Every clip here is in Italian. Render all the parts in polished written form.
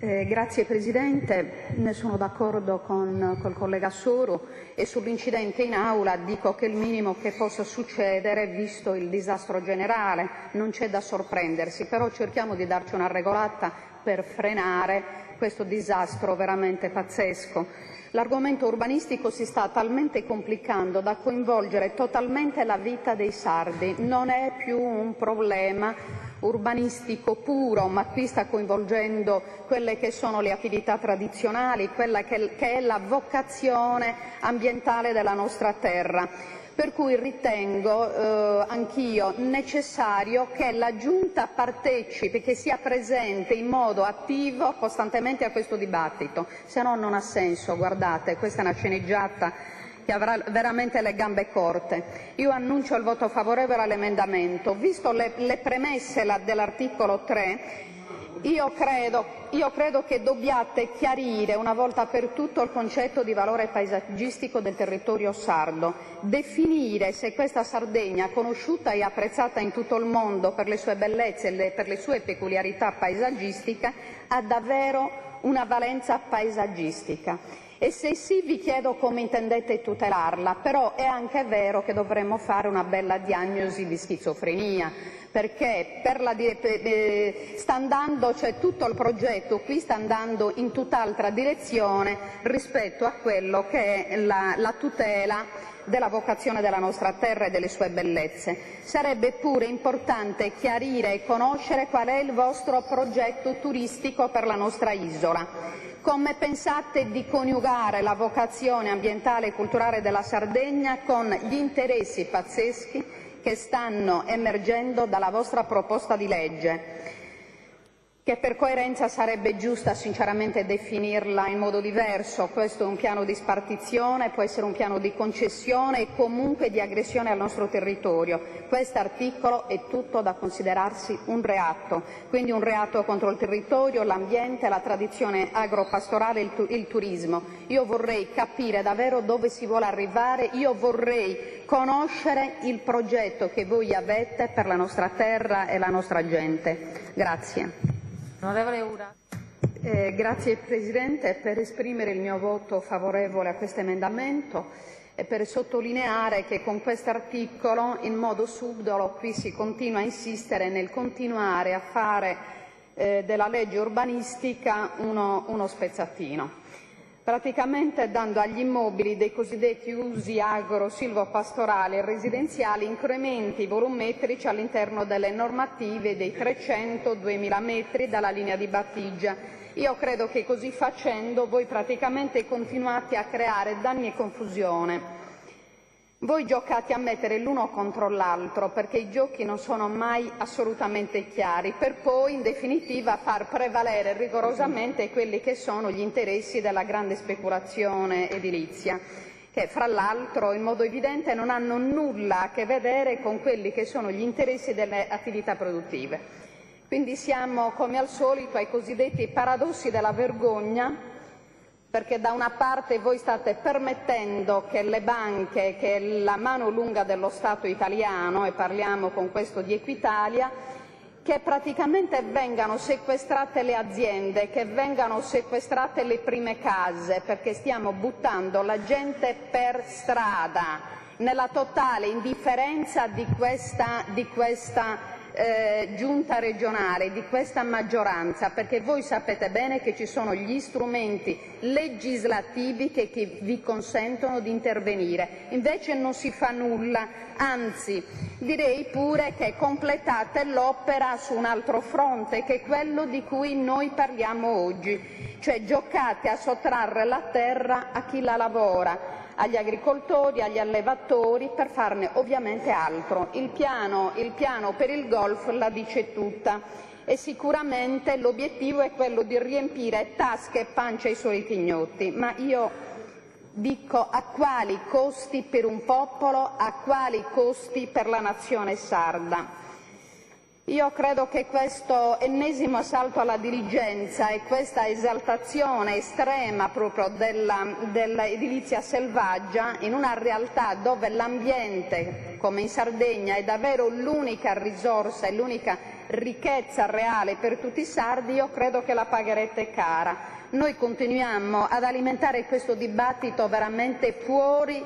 Grazie Presidente, ne sono d'accordo con col collega Soro e sull'incidente in aula dico che è il minimo che possa succedere visto il disastro generale, non c'è da sorprendersi, però cerchiamo di darci una regolata per frenare questo disastro veramente pazzesco. L'argomento urbanistico si sta talmente complicando da coinvolgere totalmente la vita dei sardi, non è più un problema urbanistico puro, ma qui sta coinvolgendo quelle che sono le attività tradizionali, quella che è la vocazione ambientale della nostra terra. Per cui ritengo anch'io necessario che la Giunta partecipi, che sia presente in modo attivo costantemente a questo dibattito, se no non ha senso, guardate, questa è una sceneggiata che avrà veramente le gambe corte. Io annuncio il voto favorevole all'emendamento. Visto le premesse dell'articolo 3, io credo che dobbiate chiarire una volta per tutto il concetto di valore paesaggistico del territorio sardo, definire se questa Sardegna, conosciuta e apprezzata in tutto il mondo per le sue bellezze e per le sue peculiarità paesaggistiche, ha davvero una valenza paesaggistica. E se sì, vi chiedo come intendete tutelarla, però è anche vero che dovremmo fare una bella diagnosi di schizofrenia, perché sta andando, cioè tutto il progetto qui sta andando in tutt'altra direzione rispetto a quello che è la tutela della vocazione della nostra terra e delle sue bellezze. Sarebbe pure importante chiarire e conoscere qual è il vostro progetto turistico per la nostra isola. Come pensate di coniugare la vocazione ambientale e culturale della Sardegna con gli interessi pazzeschi che stanno emergendo dalla vostra proposta di legge, che per coerenza sarebbe giusta sinceramente definirla in modo diverso? Questo è un piano di spartizione, può essere un piano di concessione e comunque di aggressione al nostro territorio. Quest'articolo è tutto da considerarsi un reato, quindi un reato contro il territorio, l'ambiente, la tradizione agropastorale e il turismo. Io vorrei capire davvero dove si vuole arrivare, io vorrei conoscere il progetto che voi avete per la nostra terra e la nostra gente. Grazie. Onorevole Ura. Grazie Presidente, per esprimere il mio voto favorevole a questo emendamento e per sottolineare che con quest'articolo in modo subdolo qui si continua a insistere nel continuare a fare della legge urbanistica uno spezzatino, praticamente dando agli immobili dei cosiddetti usi agro-silvopastorali e residenziali incrementi volumetrici all'interno delle normative dei 300-2000 metri dalla linea di battigia. Io credo che così facendo voi praticamente continuate a creare danni e confusione. Voi giocate a mettere l'uno contro l'altro perché i giochi non sono mai assolutamente chiari, per poi in definitiva far prevalere rigorosamente quelli che sono gli interessi della grande speculazione edilizia, che fra l'altro in modo evidente non hanno nulla a che vedere con quelli che sono gli interessi delle attività produttive. Quindi siamo come al solito ai cosiddetti paradossi della vergogna, perché da una parte voi state permettendo che le banche, che è la mano lunga dello Stato italiano, e parliamo con questo di Equitalia, che praticamente vengano sequestrate le aziende, che vengano sequestrate le prime case, perché stiamo buttando la gente per strada, nella totale indifferenza di questa giunta regionale, di questa maggioranza, perché voi sapete bene che ci sono gli strumenti legislativi che vi consentono di intervenire. Invece non si fa nulla, anzi direi pure che completate l'opera su un altro fronte, che è quello di cui noi parliamo oggi, cioè giocate a sottrarre la terra a chi la lavora, agli agricoltori, agli allevatori, per farne ovviamente altro. Il piano per il golf la dice tutta e sicuramente l'obiettivo è quello di riempire tasche e pancia ai soliti ignotti, ma io dico a quali costi per un popolo, a quali costi per la nazione sarda. Io credo che questo ennesimo assalto alla diligenza e questa esaltazione estrema proprio dell'edilizia selvaggia in una realtà dove l'ambiente, come in Sardegna, è davvero l'unica risorsa e l'unica ricchezza reale per tutti i sardi, io credo che la pagherete cara. Noi continuiamo ad alimentare questo dibattito veramente fuori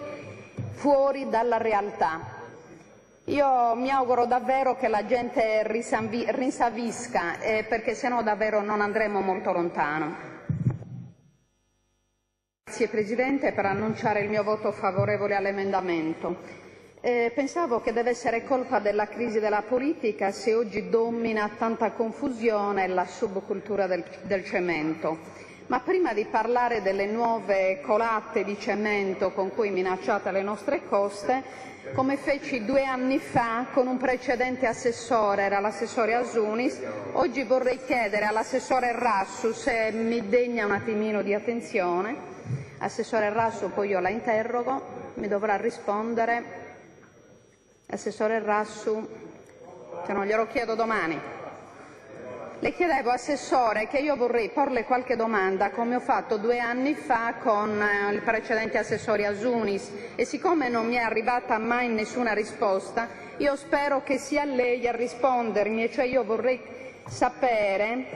dalla realtà. Io mi auguro davvero che la gente rinsavisca, perché sennò davvero non andremo molto lontano. Grazie Presidente per annunciare il mio voto favorevole all'emendamento. Pensavo che deve essere colpa della crisi della politica se oggi domina tanta confusione la subcultura del cemento. Ma prima di parlare delle nuove colate di cemento con cui minacciate le nostre coste, come feci 2 anni fa con un precedente assessore, era l'assessore Asunis, oggi vorrei chiedere all'assessore Rassu se mi degna un attimino di attenzione. Assessore Rassu, poi io la interrogo, mi dovrà rispondere. Assessore Rassu, se no glielo chiedo domani. Le chiedevo, Assessore, che io vorrei porle qualche domanda, come ho fatto 2 anni fa con il precedente assessore Asunis, e siccome non mi è arrivata mai nessuna risposta, io spero che sia lei a rispondermi, e cioè io vorrei sapere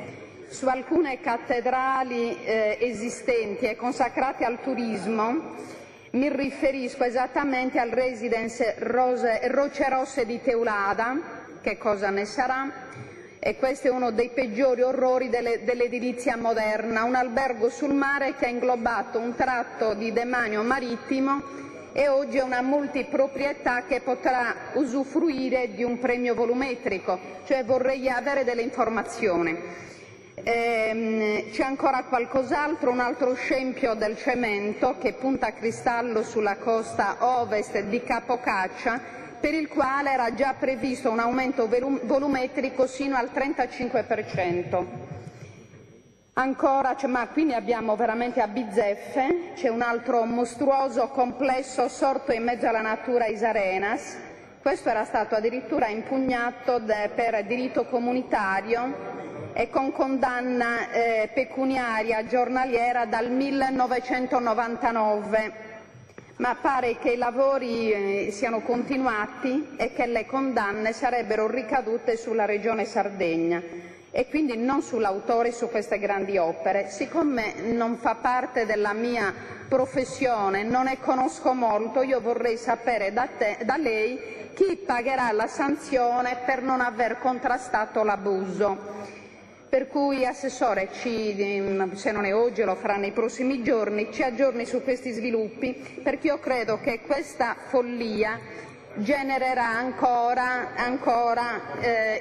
su alcune cattedrali esistenti e consacrate al turismo. Mi riferisco esattamente al Residence Roce Rosse di Teulada, che cosa ne sarà? E questo è uno dei peggiori orrori dell'edilizia moderna, un albergo sul mare che ha inglobato un tratto di demanio marittimo e oggi è una multiproprietà che potrà usufruire di un premio volumetrico, cioè vorrei avere delle informazioni. C'è ancora qualcos'altro, un altro scempio del cemento che punta a cristallo sulla costa ovest di Capocaccia, per il quale era già previsto un aumento volumetrico sino al 35%. Ancora, ma qui ne abbiamo veramente a bizzeffe, c'è un altro mostruoso complesso sorto in mezzo alla natura a Isarenas. Questo era stato addirittura impugnato per diritto comunitario e con condanna pecuniaria giornaliera dal 1999. Ma pare che i lavori siano continuati e che le condanne sarebbero ricadute sulla Regione Sardegna e quindi non sull'autore su queste grandi opere. Siccome non fa parte della mia professione, non ne conosco molto, io vorrei sapere da lei chi pagherà la sanzione per non aver contrastato l'abuso. Per cui, Assessore, se non è oggi lo farà nei prossimi giorni, ci aggiorni su questi sviluppi, perché io credo che questa follia genererà ancora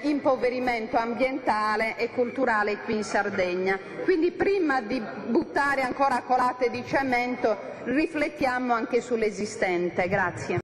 impoverimento ambientale e culturale qui in Sardegna. Quindi prima di buttare ancora colate di cemento riflettiamo anche sull'esistente. Grazie.